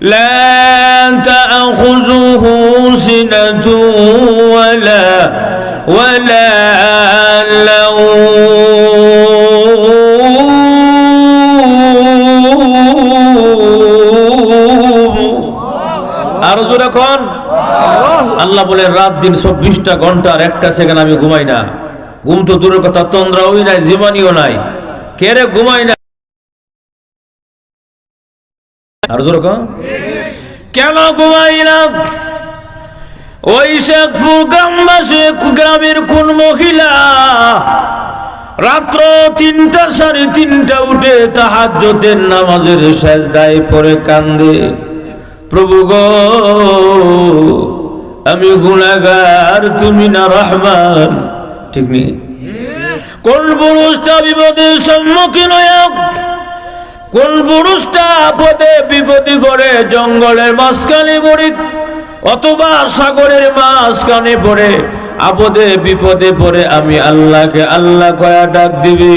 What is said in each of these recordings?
لا تأخذه سنة ولا আর জোরে কোন আল্লাহ বলে রাত দিন 24টা ঘন্টা আর একটা সেকেন্ড আমি ঘুমাই না। ঘুম তো দূরের কথা, তন্দ্রাও নাই, জীবনীও নাই, কে রে ঘুমাই না। আর জোরে কোন কেন ঘুমাই না? ওই শেখপুর গ্রামবাসী, গ্রামের কোন মহিলা রাত্র 3টা 3:30 উঠে তাহাজ্জুদের নামাজের সেজদায় পড়ে কান্দে, প্রভু গো আমি গুনাহগার, তুমি না রহমান। ঠিক নেই? কোন পুরুষটা বিপদের সম্মুখীন হয়ে, কোন পুরুষটা আপদে বিপদে পড়ে জঙ্গলের মাঝখানে পড়ে অথবা সাগরের মাঝখানে পড়ে আপদে বিপদে পড়ে আমি আল্লাহকে আল্লাহ কয়া ডাক দিবি,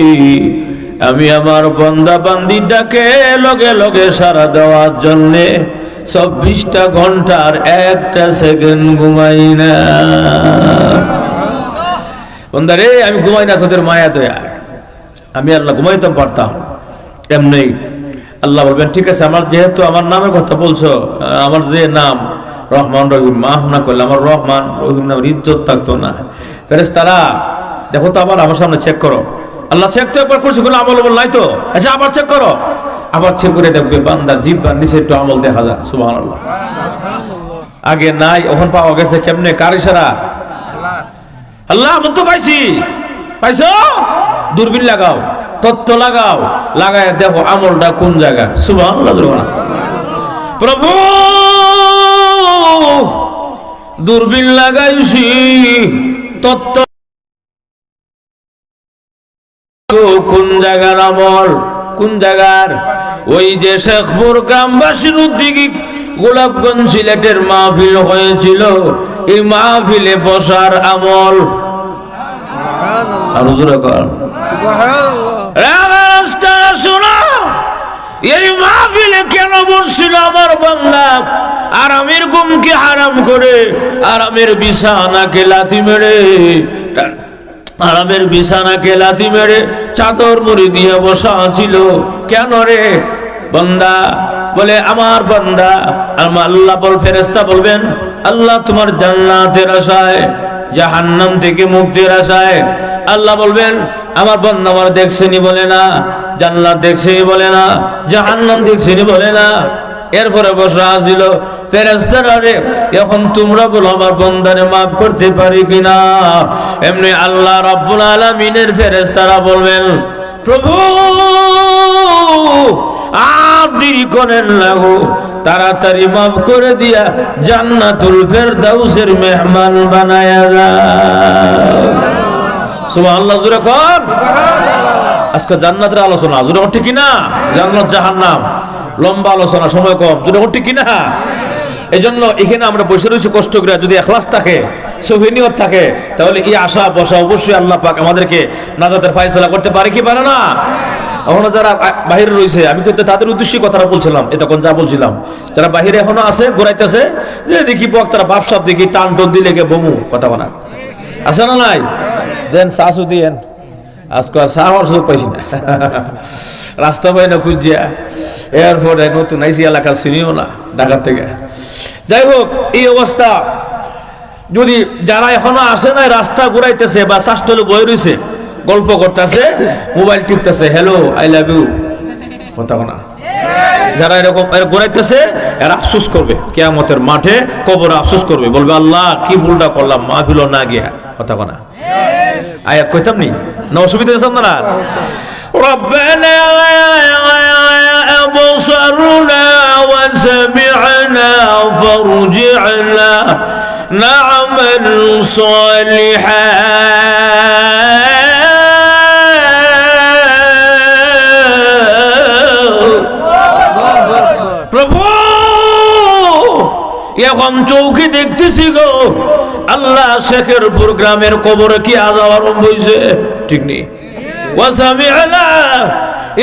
আমি আমার বান্দা বান্দির ডাকে লগে লগে সাড়া দেওয়ার জন্যে 24টা ঘন্টার একটা সেকেন্ড ঘুমাই না। বন্দারে আমি ঘুমাই না তোদের মায়া দয়া, আমি আল্লাহ ঘুমাইতে পারতাম এমনি। আল্লাহ বলবেন ঠিক আছে, আমার যেহেতু আমার নামের কথা বলছো, আমার যে নাম রহমান রহিম, মাফ না করলে আমার রহমান রহিম নামের ইজ্জত থাকতো না। ফেরেশতারা দেখো তো আমার সামনে চেক করো। আল্লাহ চেক তো একবার করছে, কোনো আমল নাই তো, আচ্ছা আবার চেক করো। আবার চেক করে দেখবে বান্দার জিহ্বার নিচে একটু আমল দেখা যায়। সুবহানাল্লাহ। আগে নাই, এখন পাওয়া গেছে কেমনে? কার ইশারা? আল্লাহ আমি তো পাইছো, দূরবীন লাগাও, তথ্য লাগাও, লাগায় দেখো আমলটা কোন জায়গায়। সুবহানাল্লাহ। প্রভু দূরবীন লাগাইছি, তথ্য কোন জায়গার আমল, কোন জায়গার? ওই যে শেখপুর গ্রামবাসীর উদ্যোগে গোলাপগঞ্জ সিলেটের মাহফিল হয়েছিল, এই মাহফিলে বসার আমল। আর জোরে কর এই মাহফিলে কেন বসছিল আমার বান্দা? আরামের ঘুমকে হারাম করে, আরামের বিছানাকে লাথি মেরে, আরামের বিছানাকে লাথি মেরে চাদর মুড়ি দিয়ে বসা ছিল। কেন রে বান্দা? বলে আমার বান্দা, আমার আল্লাহ ফেরেশতা বলবেন আল্লাহ তোমার জান্নাতের আশায়, জাহান্নাম থেকে মুক্তির আশায়। আল্লাহ বলবেন আমার বান্দা আমার দেখছেনি বলে না, জান্নাত দেখছেনি বলে না, জাহান্নাম দেখছেনি বলে না, এরপরে বসা ছিল। ফেরেশতারা রে এখন তোমরা বলো আমার বান্দারে মাফ করতে পারি কিনা? এমনি আল্লাহ রাব্বুল আলামিনের ফেরেশতারা বলবেন প্রভু আর দেরি করেন না গো, তাড়াতাড়ি মাফ করে দিয়া জান্নাতুল ফেরদাউসের মেহমান বানায়া দাও। সুবহানাল্লাহ। জোরে কর। আজকে জান্নাতের আলোচনা, জোরে ঠিক কিনা? জান্নাত জাহান্নাম লম্বা আলোচনা, সময় কম, জোরে ঠিক কিনা? এই জন্য এখানে আমরা বসে রয়েছি কষ্ট করে। যদি ইখলাস থাকে, সহিনিয়ত থাকে, তাহলে এই আশা বসা অবশ্যই আল্লাহ পাক আমাদেরকে নাজাতের ফায়সালা করতে পারে কি পারে না? এখনো যারা বাহিরে রয়েছে, আমি কিন্তু তাদের উদ্দেশ্যে কথাটা বলছিলাম, তখন যা বলছিলাম, যারা বাহিরে এখনো আছে ঘুরাইতেছে, যে দেখি বক্তারা বাপসাপ দেখি টান টন দিলে গে বমু কথা বানা আছে না নাই? দেন শাশু দিয়েন, আজকে সাহর সুখ পাইছি না, রাস্তা পাই না খুঁজিয়া, এরপরে নতুন আইসি এলাকা চিনিও না ঢাকা থেকে। যাই হোক, এই অবস্থা যদি যারা এখনো আসে নাই, রাস্তা ঘুরাইতেছে বা শাসটলে বয়ে রয়েছে, গল্প করতেছে, মোবাইল টিপতেছে, হ্যালো আই লাভ ইউ কথা না, যারা এরকম ঘুরাইতেছে এরা আফসোস করবে কিয়ামতের মাঠে, কবরে আফসোস করবে, বলবে আল্লাহ কি ভুলটা করলাম, মাহফিল না গিয়া কথা না। আয়াত কইতাম নি না, অসুবিধা হয়েছে আপনারা? ربنا أبصرنا وسمعنا فارجعنا نعمل صالحا প্রভু এখন চৌকি দেখতেছি গো আল্লাহ, শেখের প্রোগ্রামের কবরে কি আযাব আরম্ভ হইছে, ঠিক নেই? ওয়াসামি'না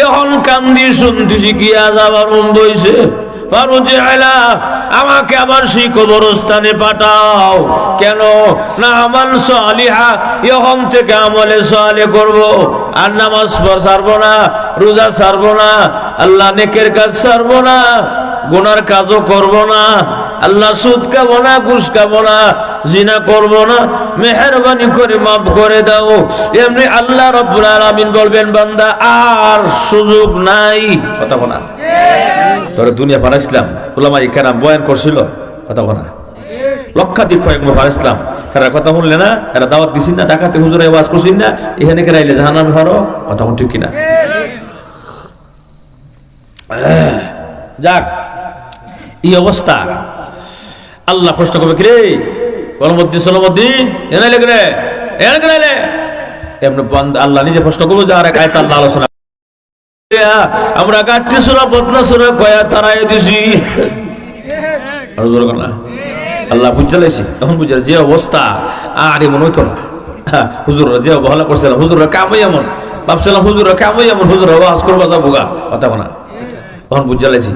এখন কান্দি শুনতেছি কি আযাব আরম্ভ হইছে, ফারজি'লা, আমাকে আবার সেই কবরস্থানে পাঠাও। কেন না আমাল সালিহা, এখন থেকে আমলে সালেহ করব, আর নামাজ ছাড়বো না, রোজা ছাড়বো না, আল্লাহ নেকের কাজ ছাড়বো না, গুনার কাজও করব না, আল্লাহ সুদ খাবো না, ঘুষ খাবো না, জিনা করব না, মেহেরবানি করে মাফ করে দাও। এমনি আল্লাহ রাব্বুল আলামিন বলবেন বান্দা আর সুযোগ নাই। কথা বলা তোরা দুনিয়া পাঠাইছিলাম, উলামায়ে কেরাম বয়ান করছিল, কথা বলা লক্ষাধিক পাঠাইছিলাম, এরা কথা শুনলে না, এরা দাওয়াত দিছিস না, ডাকাতে হুজুরে ওয়াজ করছিস না, এখানে কেরাইলে জাহান্নামে হারো। কথা ঠিক কিনা? যাক, এই অবস্থা আল্লাহ প্রশ্ন করবে, কিরে কলমুদ্দিন সলমুদ্দিন এনে লেগে রে, এনে কেন এমনি আল্লাহ নিজে প্রশ্ন করবো যে আর এক আয়াত আল্লাহ আলোচনা, আমরা গাঠটি সূরা বদনা সূরা কয়া তারাই দিছি। আর জোর না আল্লাহ বুঝালাইছি, এখন বুঝাল যে অবস্থা আর এমন হইতো না। হুজুররা যে অবহেলা করছিলাম, হুজুররা কামই এমন ভাবছিলাম, হুজুররা কামই এমন, হুজুররা ওয়াজ করবা যাবো গা, কথা না তখন বুঝালাইছি।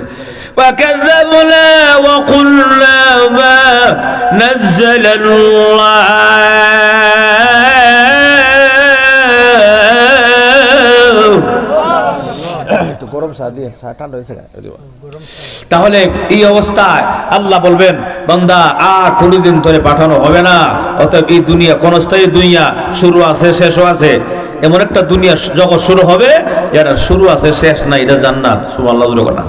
فكذبنا وقلنا ما نزل الله তাহলে এই অবস্থায় আল্লাহ বলবেন বান্দা আর কোনদিন ধরে পাঠানো হবে না। অতএব এই দুনিয়া ক্ষণস্থায়ী দুনিয়া, শুরু আছে শেষও আছে, এমন একটা দুনিয়া জগৎ শুরু হবে এটা শুরু আছে শেষ নাই, এটা জান্নাত। সুবহানাল্লাহ।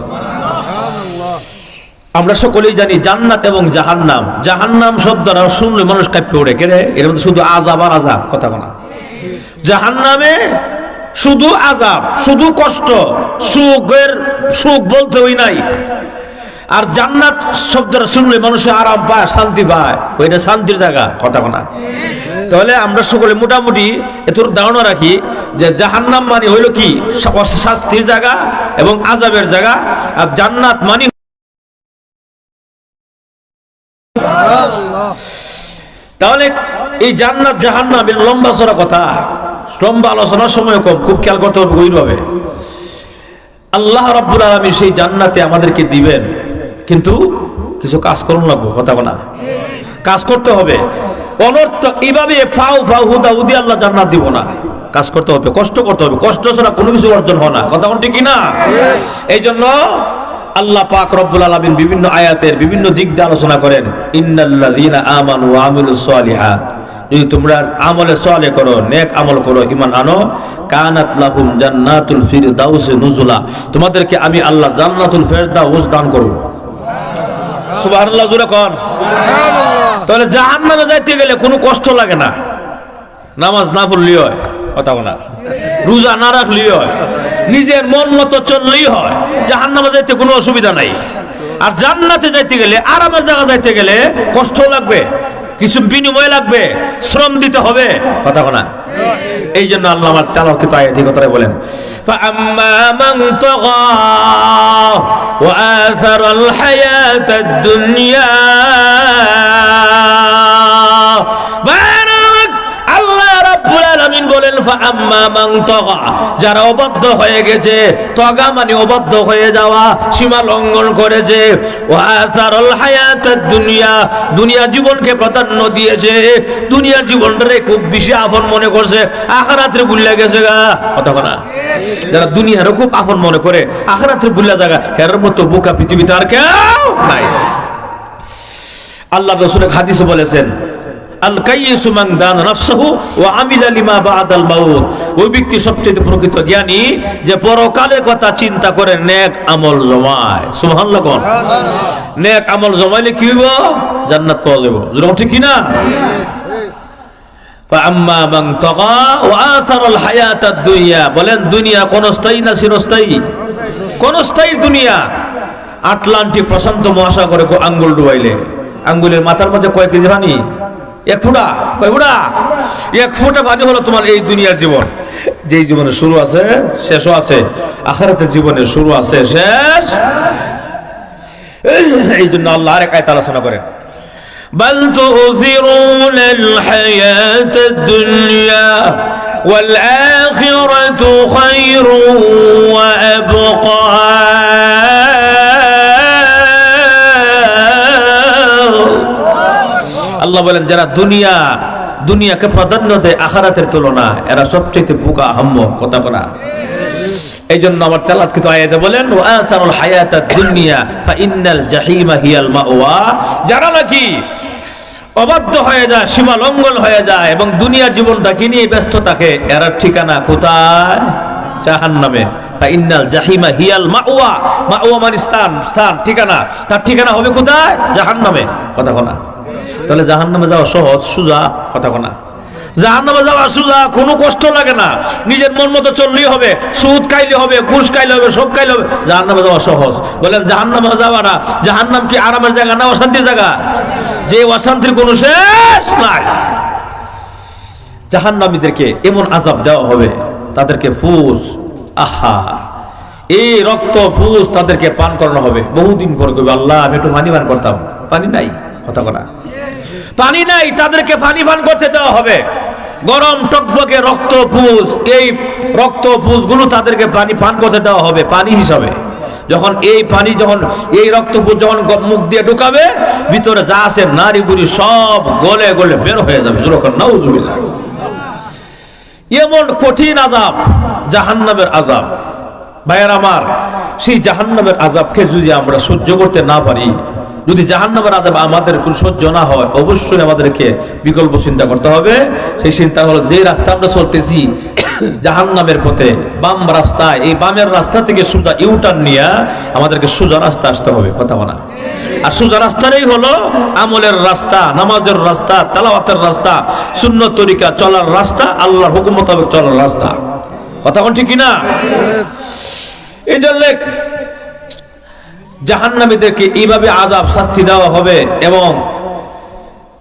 আমরা সকলেই জানি জান্নাত এবং জাহান্নাম, জাহান্নাম শব্দটা শুনলে মানুষ কাঁপে ওঠে, কেন এর মধ্যে শুধু আযাব আর আযাব, কথা না। জাহান্নামে শুধু আযাব, শুধু কষ্ট, সুখ বলতে ওই নাই। আর জান্নাত শব্দটা শুনলে মানুষের আরাম পায়, শান্তি পায়, ওইটা শান্তির জায়গা, কথা না। তাহলে আমরা সকলে মোটামুটি এত ধারণা রাখি যে জাহান্নাম মানে হইল কি শাস্তির জায়গা এবং আযাবের জায়গা, আর জান্নাত মানে তাহলে এই জান্নাত জাহান্নাম লম্বা চড়া কথা, লম্বা আলোচনার সময় কম, খুব খেয়াল করতে হবে গভীরভাবে। আল্লাহ রাব্বুল আলামিন সেই জান্নাতে আমাদেরকে দিবেন, কিন্তু কিছু কাজ করুন লাগবো, কথা না, কাজ করতে হবে। অনর্থ এইভাবে ফাউ ফাউ হুদা হুদি আল্লাহ জান্নাত দিব না, কাজ করতে হবে, কষ্ট করতে হবে, কষ্ট ছাড়া কোনো কিছু অর্জন হয় না, কথা ঠিক কিনা? এই জন্য আল্লাহ পাক রব্বুল আলামিন বিভিন্ন আয়াতের বিভিন্ন দিক দিয়ে আলোচনা করেন, ইন্নাল্লাযীনা আমানু ওয়া আমিলুস সালিহাত, যদি তোমরা আমলে সালেহ করো, নেক আমল করো, ঈমান আনো, কানাত লাহুম জান্নাতুল ফিরদাউস নুজুলা, তোমাদেরকে আমি আল্লাহ জান্নাতুল ফিরদাউস দান করব। সুবহানাল্লাহ, জোরে কোন সুবহানাল্লাহ। তাহলে জাহান্নামে যাইতে গেলে কোনো কষ্ট লাগে না, নামাজ না পড়লেই হয়, কথা না, রোজা না রাখলেই হয়, নিজের মন মতো চললেই হয়, জাহান্নামে যাইতে কোনো অসুবিধা নাই। আর জান্নাতে যাইতে গেলে, আরামের জায়গা যাইতে গেলে কষ্ট লাগবে, কিছু বিনিময় লাগবে, শ্রম দিতে হবে, কথা না। এই জন্য আল্লাহ আমার তেলাওয়াত আয়াতে কথাটা বলেন, فأما من طغى وآثر الحياة الدنيا, আল্লাহ রাব্বুল আলামিন বলেন ফাআম্মা মান তাগা, যারা অবাধ্য হয়ে গেছে, তাগা মানে অবাধ্য হয়ে যাওয়া, সীমা লঙ্ঘন করেছে, ওয়া আসারুল হায়াতাদ দুনিয়া, দুনিয়া জীবনকে প্রাধান্য দিয়েছে, দুনিয়া জীবনটারে খুব বেশি আপন মনে করছে, আখিরাতের ভুলে গেছে গা, কথা না। যারা দুনিয়ারে খুব আপন মনে করে, আখিরাতের ভুলে জায়গা, এর মতো বোকা পৃথিবীতে আর কেউ নাই। আল্লাহ রাসূল হাদিসে বলেছেন, আল কাইয়িসু মান দানা নাফসাহু ওয়া আমিলা লিমা বা'দাল মাউত, ওই ব্যক্তি সবচেয়ে প্রকৃত জ্ঞানী যে পরকালের কথা চিন্তা করে নেক আমল জমায়। সুবহানাল্লাহ। কোন নেক আমল জমাইলে কি হইব? জান্নাত পাওয়া যাবে, যেরকম ঠিক কি না? ফাআম্মা মান তাগা ওয়া আসারাল হায়াতাদ দুনিয়া, বলেন দুনিয়া কোনস্থায়ী না চিরস্থায়ী? কোনস্থায়ী দুনিয়া। আটলান্টিক প্রশান্ত মহাসাগরে আঙ্গুল ডুবাইলে আঙ্গুলের মাথার মাঝে কয় কেজি পানি? এক ফুটা। কয় ফুটা? এক ফুটা পানি হলো তোমার এই দুনিয়ার জীবন। যেই জীবনের শুরু আছে শেষও আছে, আখিরাতের জীবনের শুরু আছে শেষ। এই জন্য আল্লাহ আরেক আয়াত আলোচনা করেন, বাল তুযিরুনাল হায়াতাদ দুনিয়া ওয়াল আখিরাতু খায়রুন ওয়া আবকা, আল্লাহ বলেন যারা দুনিয়াকে প্রাধান্য দেয় আখিরাতের তুলনা, এরা সবচেয়ে বোকা আহাম্মক। কথা বলা এই জন্য আমার তেলাওয়াতকৃত আয়াতে বলেন ওয়াসারুল হায়াতাদ দুনিয়া ফাইন্নাল জাহিমা হিয়াল মাওয়া। যারা নাকি অবাধ্য হয়ে যায়, সীমা লঙ্ঘন হয়ে যায় এবং দুনিয়া জীবনটাকে নিয়ে ব্যস্ত থাকে, এরা ঠিকানা কোথায়? জাহান্নামে। ফাইন্নাল জাহিমা হিয়াল মাওয়া। মাওয়া মানে স্থান, ঠিকানা। তার ঠিকানা হবে কোথায়? জাহান্নামে। কথা বলা তাহলে জাহান্নামে যাওয়া সহজ সোজা? কথা বলা জাহান্নামে যাওয়া সোজা, কোনো কষ্ট লাগে না, নিজের মন মতো চললেই হবে, সুদ খাইলে হবে, ঘুষ খাইলে হবে, সব খাইলে হবে, জাহান্নামে যাওয়া সহজ। বলেন জাহান্নামে যাওয়া না, জাহান্নাম কি আরামের জায়গা না অশান্তির জায়গা? যে অশান্তির কোনো শেষ নাই। জাহান্নামীদেরকে এমন আযাব দেওয়া হবে, তাদেরকে ফুস, আহা এই রক্ত ফুস তাদেরকে পান করানো হবে। বহুদিন পর কইবে আল্লাহ আমি একটু পানি পান করতাম, পানি নাই। কথা বলা পানি নাই, তাদেরকে পানি পান করতে দেওয়া হবে। গরম টকবকে রক্ত ফুস, এই রক্ত ফুস গুলো তাদেরকে পানি পান করতে দেওয়া হবে পানি হিসাবে। যখন এই রক্ত ফুস যখন মুখ দিয়ে ঢুকাবে, ভিতরে যা আছে নারী বুড়ি সব গলে গলে বের হয়ে যাবে। যখন নাউজুবিল্লাহ, এমন কঠিন আযাব জাহান্নামের আযাব। ভাইয়ের আমার, সেই জাহান্নামের আযাবকে যদি আমরা সহ্য করতে না পারি, যদি জাহান্নামের আযাব আমাদের কোন সহ্য না হয়, অবশ্যই আমাদেরকে বিকল্প চিন্তা করতে হবে। সেই চিন্তা হলো যে রাস্তা আমরা চলতেছি জাহান্নামের পথে, বাম রাস্তায়, এই বামের রাস্তা থেকে সোজা ইউটার্ন নিয়ে আমাদেরকে সোজা রাস্তা আসতে হবে। কথা বলা আর সোজা রাস্তাটাই হলো আমলের রাস্তা, নামাজের রাস্তা, তেলাওয়াতের রাস্তা, সুন্নত তরিকা চলার রাস্তা, আল্লাহর হুকুম মোতাবেক চলার রাস্তা। কথা কোন ঠিক কিনা? এই জন্য জাহান্নামীদেরকে এইভাবে আযাব শাস্তি দেওয়া হবে এবং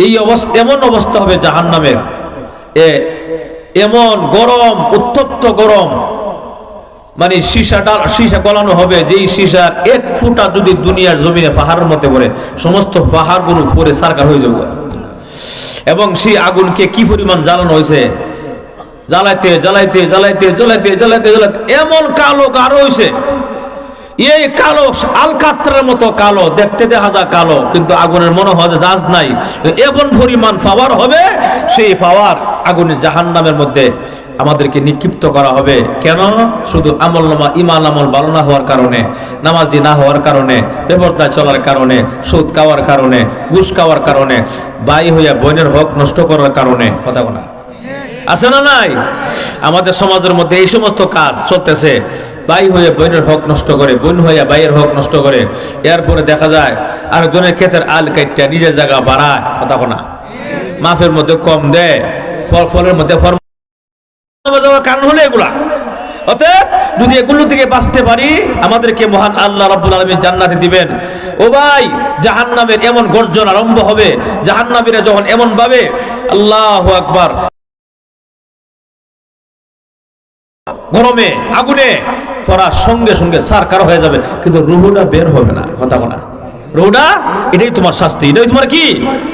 এই অবস্থা এমন অবস্থা হবে জাহান্নামের, এমন গরম, উত্তপ্ত গরম, মানে সীসা গলানো হবে, যেই সীসার এক ফুটা যদি দুনিয়ার জমিনে পাহাড়ের মধ্যে পড়ে, সমস্ত পাহাড়গুলো পড়ে সারকার হয়ে যাবে। এবং সেই আগুনকে কি পরিমাণ জ্বালানো হয়েছে, জ্বালাইতে জ্বালাইতে জ্বালাইতে জ্বালাইতে জ্বালাইতে জ্বালাইতে এমন কালো গাঢ় হয়েছে, এই কালো আলকাত্রার মতো কালো, দেখতে দেখা যায় কালো, কিন্তু আগুনের মনে হয় দাজ নাই। এমন পরিমাণ পাওয়ার হবে, সেই পাওয়ার আগুনের জাহান্নামের মধ্যে আমাদেরকে নিক্ষিপ্ত করা হবে। কেন? শুধু আমলনামা, ঈমান আমল ভালো না হওয়ার কারণে, নামাজি না হওয়ার কারণে, বেপরদায় চলার কারণে, সুদ খাওয়ার কারণে, ঘুষ খাওয়ার কারণে, ভাই হইয়া বোনের হক নষ্ট করার কারণে। কথা বলা আছে না নাই? আমাদের সমাজের মধ্যে এই সমস্ত কাজ চলতেছে। ভাই হয়ে বোনের হক নষ্ট করে, বোন হইয়া ভাইয়ের হক নষ্ট করে, এরপরে দেখা যায় আরেকজনের ক্ষেতের আল কাইটা নিজের জায়গা বাড়ায়। কথা বলা মাফের মধ্যে কম দেয়, ফলের মধ্যে যাওয়ার কারণ হলো এগুলা। অতএব যদি এগুলো থেকে বাঁচতে পারি, আমাদেরকে মহান আল্লাহ রাব্বুল আলামিন জান্নাতে দিবেন। ও ভাই, জাহান্নামের এমন গর্জন আরম্ভ হবে, জাহান্নামীরা যখন এমন ভাবে আল্লাহু আকবার, গরমে আগুনে পড়ার সঙ্গে সঙ্গে সারকার হয়ে যাবে, কিন্তু রুহুটা বের হবে না। কথা বলা রুহুটা, এটাই তোমার শাস্তি, এটাই তোমার কি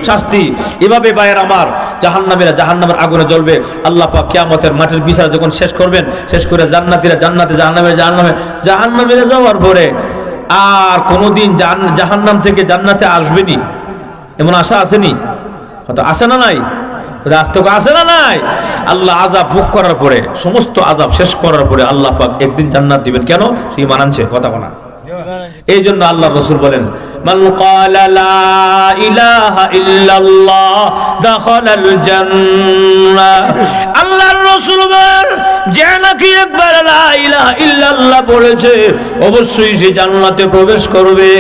শাস্তি। এভাবে ভাইয়ের আমার, জাহান্নামীরা জাহান্নামের আগুনে জ্বলবে। আল্লাহ পাক কিয়ামতের মাঠের বিচার যখন শেষ করবেন, শেষ করে জান্নাতীরা জান্নাতে, জাহান্নামীরা যাওয়ার পরে আর কোনোদিন জাহান্নাম থেকে জান্নাতে আসবেনি, এমন আশা আসেনি? কথা আছে না নাই? রাস্তা আছে না নাই? আল্লাহ আযাব ভোগ করার পরে, সমস্ত আযাব শেষ করার পরে আল্লাহ পাক একদিন জান্নাত দিবেন। কেন? সে ঈমান আনছে। কথা বলা এই জন্য আল্লাহ রাসূল বলেন, মান ক্বালা লা ইলাহা ইল্লাল্লাহ দাখালাল জান্নাহ। আল্লাহর রাসূল বলেন, যে নাকি একবার লা ইলাহা ইল্লাল্লাহ বলেছে, অবশ্যই সে জান্নাতে প্রবেশ করবে।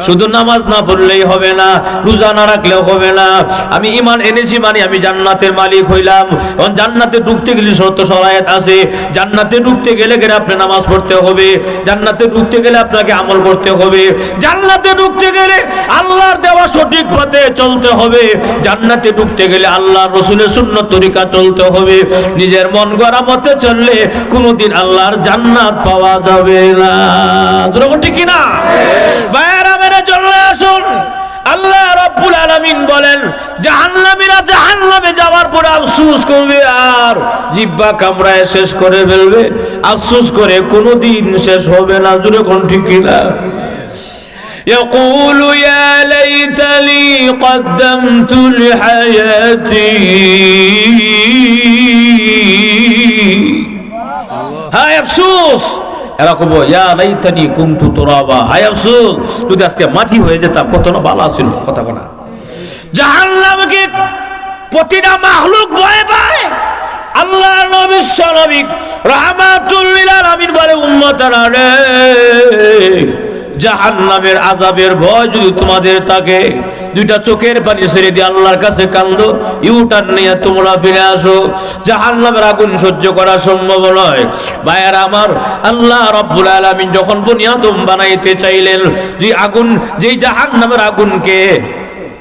শুধু নামাজ না পড়লেই হবে না, রোজা না রাখলেও হবে না। আমি ঈমান এনেছি মানে আমি জান্নাতের মালিক হইলাম। এখন জান্নাতে ঢুকতে গেলে শর্ত শরায়েত আছে। জান্নাতে ঢুকতে গেলে আপনি নামাজ পড়তে হবে, জান্নাতে ঢুকতে গেলে আপনাকে আমল করতে হবে, জান্নাতে ঢুকতে গেলে আল্লাহর দেওয়া সঠিক পথে চলতে হবে, জান্নাতে ঢুকতে গেলে আল্লাহর রাসূলের সুন্নাত তরিকা চলতে হবে। নিজের মন গড়া মতে চললে কোনোদিন আল্লাহর জান্নাত পাওয়া যাবে না। যখন ঠিক কিনা ভাইরা মেরে চলে আসুন। আল্লাহ রাব্বুল আলামিন বলেন, জাহান্নামীরা জাহান্নামে যাওয়ার পরে আফসোস করবে আর জিহ্বা কামড়ায় শেষ করে ফেলবে। আফসোস করে কোনোদিন শেষ হবে না। জোরে কোন ঠিক কিনা? ইয়াকুলু ইয়া ليتني قدمت لحياتي হায় আফসোস এরকম ইয়া লাইতানি কুনতু তুরাবা হায় আফসোস যদি আজকে মাটি হয়ে যেতাম কত না ভালো ছিল কথা বলা জাহান্নামকে প্রতিটা মাখলুক ভয় পায় আল্লাহর নবী সাল্লাল্লাহু রাহমাতুল লিল আলামিন বলে উম্মতারা রে জাহান্নামের আযাবের ভয় যদি তোমাদের থাকে দুইটা চোখের পানি ছেড়ে দিয়ে আল্লাহর কাছে কান্দো ইউটার নিয়ে তোমরা ফিরে আসো জাহান্নামের আগুন সহ্য করা সম্ভব নয় ভাইয়েরা আমার আল্লাহ রাব্বুল আলামিন যখন বনি আদম বানাইতে চাইলেন যে আগুন যেই জাহান্নামের আগুনকে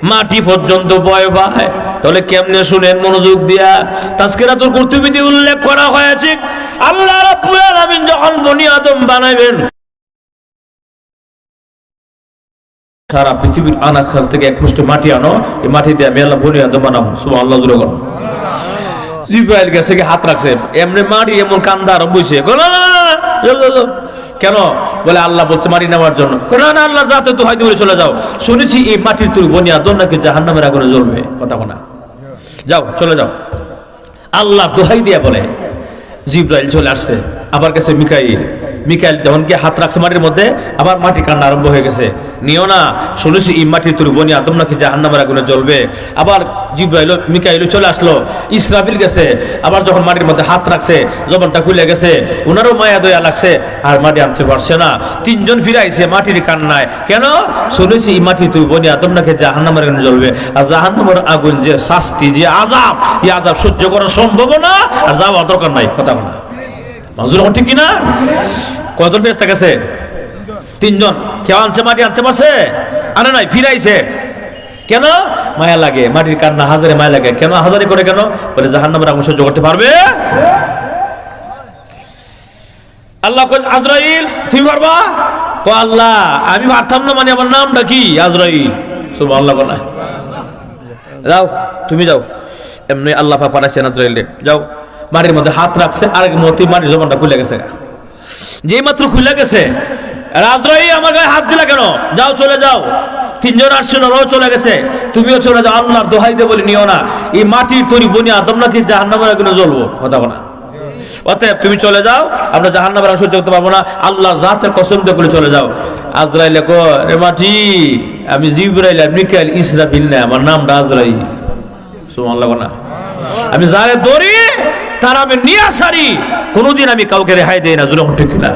মাটি পর্যন্ত ভয় পায় তাহলে কেমনে শুনেন মনোযোগ দিয়া তাজকিরাতুল কুরতুবিতে উল্লেখ করা হয়েছে আল্লাহ রাব্বুল আলামিন যখন বনি আদম বানাইবেন সারা পৃথিবীর আনাজ খাস থেকে এক মুষ্টি মাটি আনো এই মাটি দিয়ে আমি আল্লাহ বনি আদম বানাবো সুবহানাল্লাহ জোরে বলো জিব্রাইল গেছে কি হাত রাখছে এমনি মাটি এমন কান্দা আরম্ভ হইছে কেন বলে আল্লাহ বলছে মাটি নেওয়ার জন্য না না আল্লাহ যাতে তো হয়তো চলে যাও শুনেছি এই মাটির তুই বনি আদম নাকি জাহান্নামের আগুনে জ্বলবে কথা বলা যাও চলে যাও আল্লাহ দোহাই দিয়া বলে জিব্রাইল চলে আসছে আবার কাছে মিকাইল যখন কি হাত রাখছে মাটির মধ্যে আবার মাটি কান্না আরম্ভ হয়ে গেছে নিও না শুনেছি এই মাটির তুই বনি আদম নাকি জাহান্নামের আগুনে জ্বলবে আবার জিব্রাইল মিকাইল চলে আসলো ইসরাফিল গেছে আবার যখন মাটির মধ্যে হাত রাখছে জবানটা খুলে গেছে ওনারও মায়া দয়া লাগছে আর মাটি আনতে পারছে না তিনজন ফিরে আইছে মাটির কান্নায় কেন শুনেছি এই মাটির তুই বনি আদম নাকি জাহান্নামের আগুনে জ্বলবে আর জাহান্নামের আগুন যে শাস্তি যে আযাব এই আযাব সহ্য করা সম্ভব না আর যাওয়ার দরকার নাই কথা বলা মাজুর ঠিক কিনা কয়জন ফেরেশতা গেছে তিনজন কেউ আনছে মাটি আনতে পারছে আনে নাই ফিরাইছে কেন মায়া লাগে মাটির কান্না হাজারে মায়া লাগে কেন হাজারে করে কেন বলে জাহান্নামের আগুন সহ্য করতে পারবে আল্লাহ কয় আজরাইল তুমি পারবা কয় আল্লাহ আমি পারতাম না মানে আমার নামটা কি আজরাইল সুবহানাল্লাহ বলা যাও তুমি যাও এমনি আল্লাহ পাক পাঠাইছেন আজরাইলে যাও মাটির মধ্যে হাত রাখছে আরেক মতি মাটির জবানটা খুলে গেছে যেই মাত্র খুলে গেছে আজরাইল আমার গায়ে হাত দিলা কেন যাও চলে যাও তিনজন আসছিল ওরাও চলে গেছে তুমিও চলে যাও আল্লাহর দোহাই দিয়ে বলে নিও না এই মাটির তৈরি বনি আদম নাকি জাহান্নামের আগুনে জ্বলবো কথা বলা অতএব তুমি চলে যাও আমরা জাহান্নামের আগুন সহ্য করতে পারবো না আল্লাহর জাতের কসম দিয়ে করে চলে যাও আজরাইল কয় রে মাটি আমি জিবরাইল আর মিকাইল ইসরাফিল না আমার নামটা আজরাইল সুবহানাল্লাহ না আমি যারে ধরি তার আমি নিয়ে সারি কোনোদিন আমি কাউকে রেহাই দেই না জুলুম ঠিক না